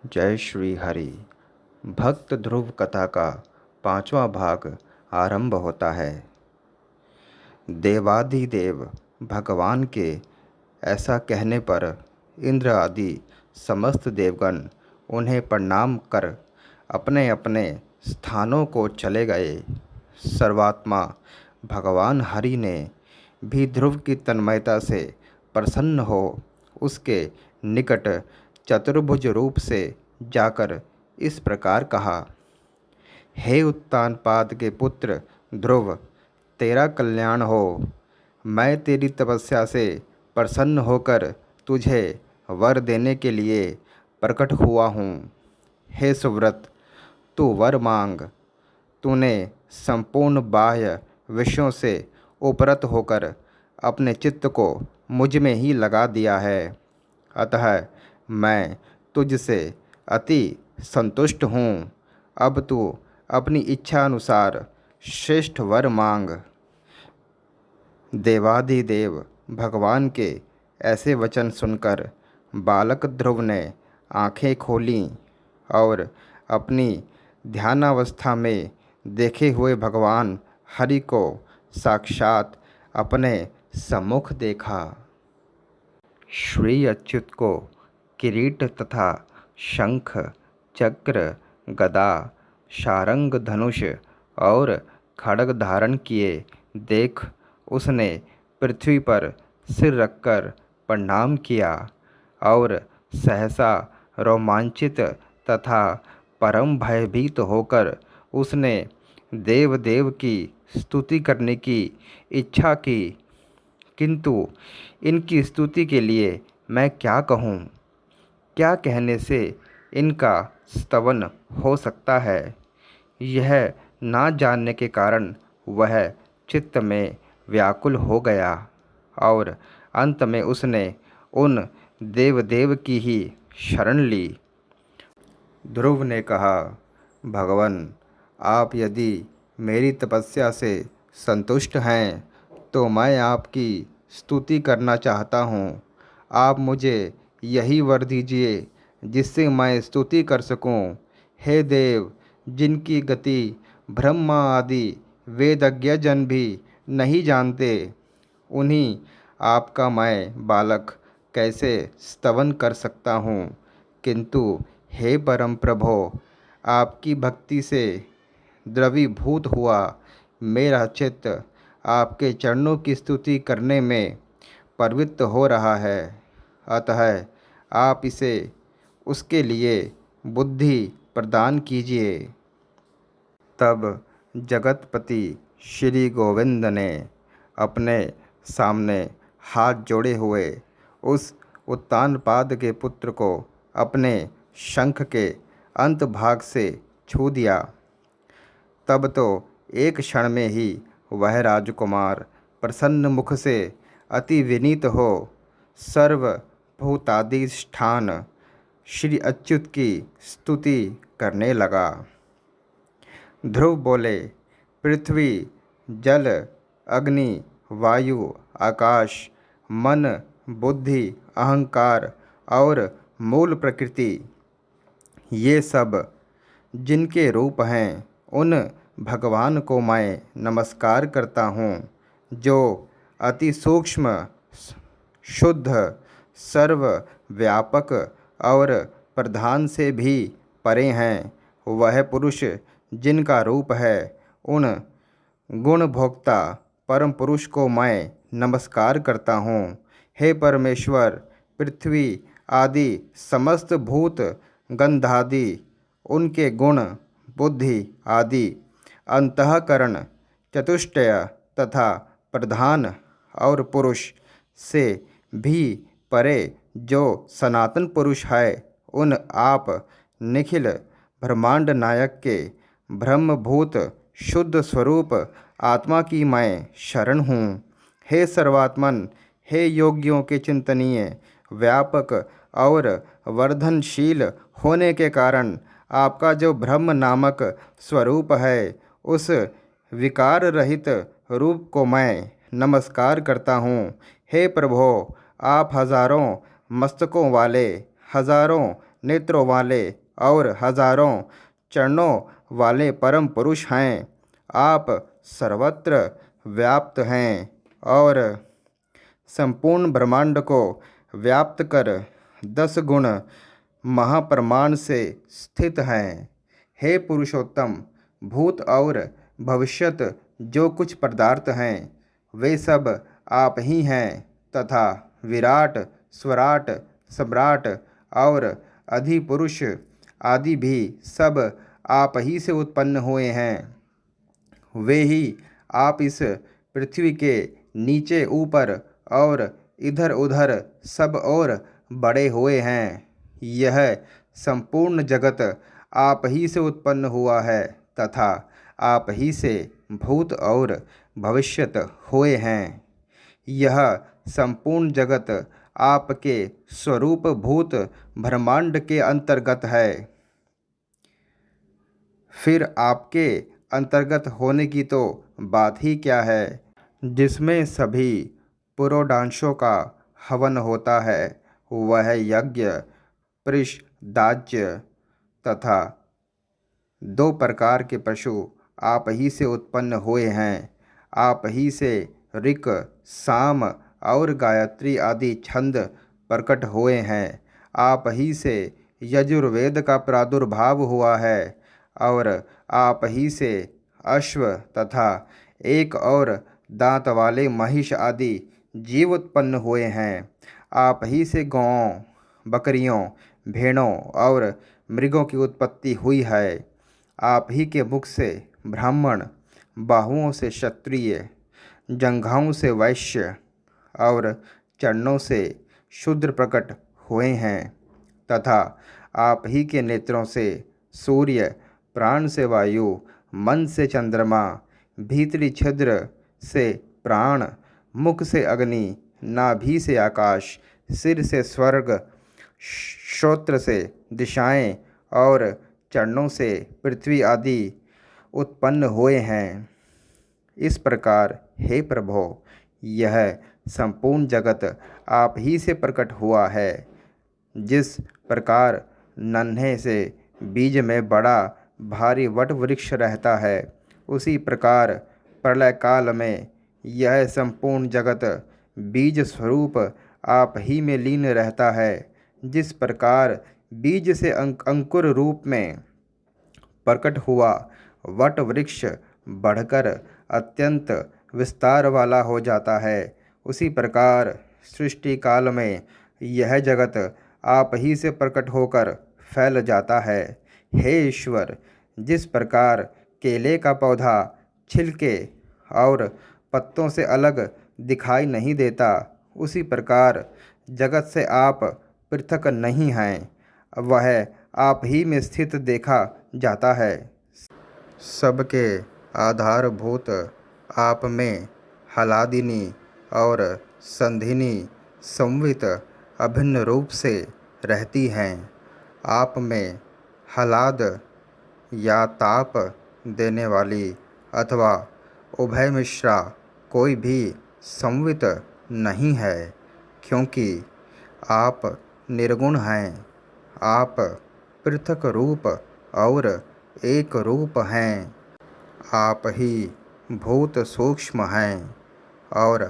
जय श्री हरि। भक्त ध्रुव कथा का 5वां भाग आरंभ होता है। देवाधिदेव भगवान के ऐसा कहने पर इंद्र आदि समस्त देवगण उन्हें प्रणाम कर अपने अपने स्थानों को चले गए। सर्वात्मा भगवान हरि ने भी ध्रुव की तन्मयता से प्रसन्न हो उसके निकट चतुर्भुज रूप से जाकर इस प्रकार कहा। हे उत्तानपाद के पुत्र ध्रुव, तेरा कल्याण हो। मैं तेरी तपस्या से प्रसन्न होकर तुझे वर देने के लिए प्रकट हुआ हूँ। हे सुव्रत, तू वर मांग। तूने संपूर्ण बाह्य विषयों से उपरत होकर अपने चित्त को मुझ में ही लगा दिया है, अतः मैं तुझसे अति संतुष्ट हूँ। अब तू अपनी इच्छा अनुसार श्रेष्ठ वर मांग। देवाधिदेव भगवान के ऐसे वचन सुनकर बालक ध्रुव ने आंखें खोलीं और अपनी ध्यानावस्था में देखे हुए भगवान हरि को साक्षात अपने सम्मुख देखा। श्री अच्युत को किरीट तथा शंख, चक्र, गदा, शारंग, धनुष और खड्ग धारण किए देख उसने पृथ्वी पर सिर रखकर प्रणाम किया और सहसा रोमांचित तथा परम भयभीत होकर उसने देवदेव की स्तुति करने की इच्छा की। किंतु इनकी स्तुति के लिए मैं क्या कहूँ? क्या कहने से इनका स्तवन हो सकता है? यह ना जानने के कारण वह चित्त में व्याकुल हो गया और अंत में उसने उन देवदेव की ही शरण ली। ध्रुव ने कहा, भगवान, आप यदि मेरी तपस्या से संतुष्ट हैं तो मैं आपकी स्तुति करना चाहता हूँ। आप मुझे यही वर दीजिए जिससे मैं स्तुति कर सकूँ। हे देव, जिनकी गति ब्रह्मा आदि वेदज्ञ जन भी नहीं जानते, उन्हीं आपका मैं बालक कैसे स्तवन कर सकता हूँ। किंतु हे परम प्रभो, आपकी भक्ति से द्रवीभूत हुआ मेरा चित्त आपके चरणों की स्तुति करने में प्रवृत्त हो रहा है, अतः आप इसे उसके लिए बुद्धि प्रदान कीजिए। तब जगतपति श्री गोविंद ने अपने सामने हाथ जोड़े हुए उस उत्तानपाद के पुत्र को अपने शंख के अंत भाग से छू दिया। तब तो एक क्षण में ही वह राजकुमार प्रसन्न मुख से अति विनीत हो सर्वभूताधिष्ठान श्री अच्युत की स्तुति करने लगा। ध्रुव बोले, पृथ्वी, जल, अग्नि, वायु, आकाश, मन, बुद्धि, अहंकार और मूल प्रकृति, ये सब जिनके रूप हैं उन भगवान को मैं नमस्कार करता हूँ, जो अति सूक्ष्म, शुद्ध, सर्वव्यापक और प्रधान से भी परे हैं। वह पुरुष जिनका रूप है उन गुण भोक्ता परम पुरुष को मैं नमस्कार करता हूँ। हे परमेश्वर, पृथ्वी आदि समस्त भूत गंधादि, उनके गुण, बुद्धि आदि, अंतःकरण, चतुष्टय तथा प्रधान और पुरुष से भी परे जो सनातन पुरुष है, उन आप निखिल ब्रह्मांड नायक के ब्रह्मभूत शुद्ध स्वरूप आत्मा की मैं शरण हूँ। हे सर्वात्मन, हे योगियों के चिंतनीय, व्यापक और वर्धनशील होने के कारण आपका जो ब्रह्म नामक स्वरूप है, उस विकार रहित रूप को मैं नमस्कार करता हूँ। हे प्रभो, आप हजारों मस्तकों वाले, हजारों नेत्रों वाले और हजारों चरणों वाले परम पुरुष हैं। आप सर्वत्र व्याप्त हैं और संपूर्ण ब्रह्मांड को व्याप्त कर 10 गुण महाप्रमाण से स्थित हैं। हे पुरुषोत्तम, भूत और भविष्यत जो कुछ पदार्थ हैं वे सब आप ही हैं तथा विराट, स्वराट, सम्राट और अधिपुरुष आदि भी सब आप ही से उत्पन्न हुए हैं। वे ही आप इस पृथ्वी के नीचे, ऊपर और इधर उधर सब और बड़े हुए हैं। यह संपूर्ण जगत आप ही से उत्पन्न हुआ है तथा आप ही से भूत और भविष्यत हुए हैं। यह संपूर्ण जगत आपके स्वरूप भूत ब्रह्मांड के अंतर्गत है। फिर आपके अंतर्गत होने की तो बात ही क्या है, जिसमें सभी पुरोडांशों का हवन होता है। वह यज्ञ, पृष, दाज्य तथा 2 प्रकार के पशु आप ही से उत्पन्न हुए हैं। आप ही से ऋक, साम और गायत्री आदि छंद प्रकट हुए हैं। आप ही से यजुर्वेद का प्रादुर्भाव हुआ है और आप ही से अश्व तथा एक और दांत वाले महिष आदि जीव उत्पन्न हुए हैं। आप ही से गौओं, बकरियों, भेड़ों और मृगों की उत्पत्ति हुई है। आप ही के मुख से ब्राह्मण, बाहुओं से क्षत्रिय, जंघाओं से वैश्य और चरणों से शूद्र प्रकट हुए हैं तथा आप ही के नेत्रों से सूर्य, प्राण से वायु, मन से चंद्रमा, भीतरी छिद्र से प्राण, मुख से अग्नि, नाभि से आकाश, सिर से स्वर्ग, श्रोत्र से दिशाएं और चरणों से पृथ्वी आदि उत्पन्न हुए हैं। इस प्रकार हे प्रभो, यह संपूर्ण जगत आप ही से प्रकट हुआ है। जिस प्रकार नन्हे से बीज में बड़ा भारी वट वृक्ष रहता है, उसी प्रकार प्रलय काल में यह संपूर्ण जगत बीज स्वरूप आप ही में लीन रहता है। जिस प्रकार बीज से अंकुर रूप में प्रकट हुआ वट वृक्ष बढ़कर अत्यंत विस्तार वाला हो जाता है, उसी प्रकार सृष्टि काल में यह जगत आप ही से प्रकट होकर फैल जाता है। हे ईश्वर, जिस प्रकार केले का पौधा छिलके और पत्तों से अलग दिखाई नहीं देता, उसी प्रकार जगत से आप पृथक नहीं हैं, वह आप ही में स्थित देखा जाता है। सबके आधारभूत आप में हलादिनी और संधिनी संवित अभिन्न रूप से रहती हैं। आप में हलाद या ताप देने वाली अथवा उभय मिश्रा कोई भी संवित नहीं है, क्योंकि आप निर्गुण हैं। आप पृथक रूप और एक रूप हैं। आप ही भूत सूक्ष्म हैं और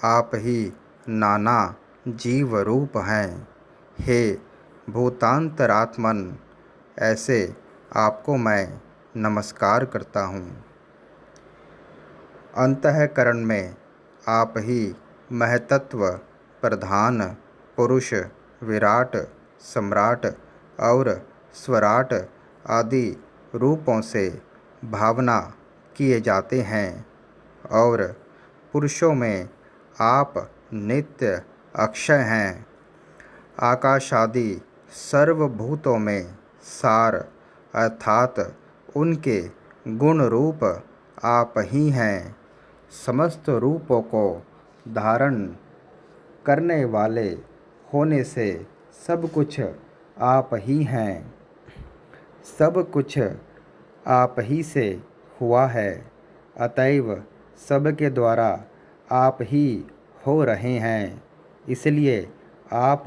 आप ही नाना जीव रूप हैं। हे भूतांतरात्मन, ऐसे आपको मैं नमस्कार करता हूँ। अंतःकरण में आप ही महतत्व प्रधान पुरुष, विराट, सम्राट और स्वराट आदि रूपों से भावना किए जाते हैं और पुरुषों में आप नित्य अक्षय हैं। आकाश आदि सर्वभूतों में सार अर्थात उनके गुण रूप आप ही हैं। समस्त रूपों को धारण करने वाले होने से सब कुछ आप ही हैं। सब कुछ आप ही से हुआ है, अतएव सबके द्वारा आप ही हो रहे हैं। इसलिए आप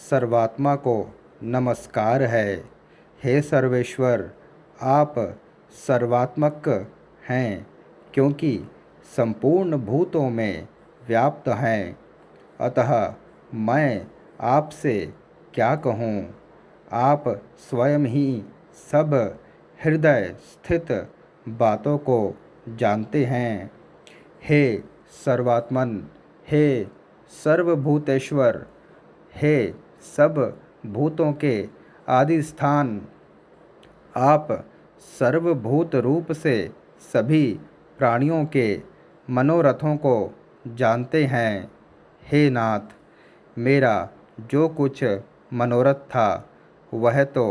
सर्वात्मा को नमस्कार है। हे सर्वेश्वर, आप सर्वात्मक हैं क्योंकि संपूर्ण भूतों में व्याप्त हैं। अतः मैं आपसे क्या कहूँ, आप स्वयं ही सब हृदय स्थित बातों को जानते हैं। हे सर्वात्मन, हे सर्वभूतेश्वर, हे सब भूतों के आदि स्थान, आप सर्वभूत रूप से सभी प्राणियों के मनोरथों को जानते हैं। हे नाथ, मेरा जो कुछ मनोरथ था वह तो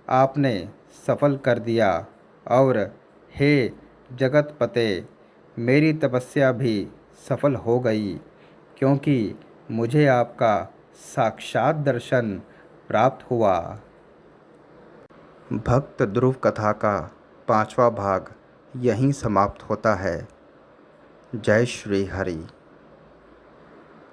आपने सफल कर दिया, और हे जगतपते, मेरी तपस्या भी सफल हो गई, क्योंकि मुझे आपका साक्षात दर्शन प्राप्त हुआ। भक्त ध्रुव कथा का 5वां भाग यहीं समाप्त होता है। जय श्री हरि।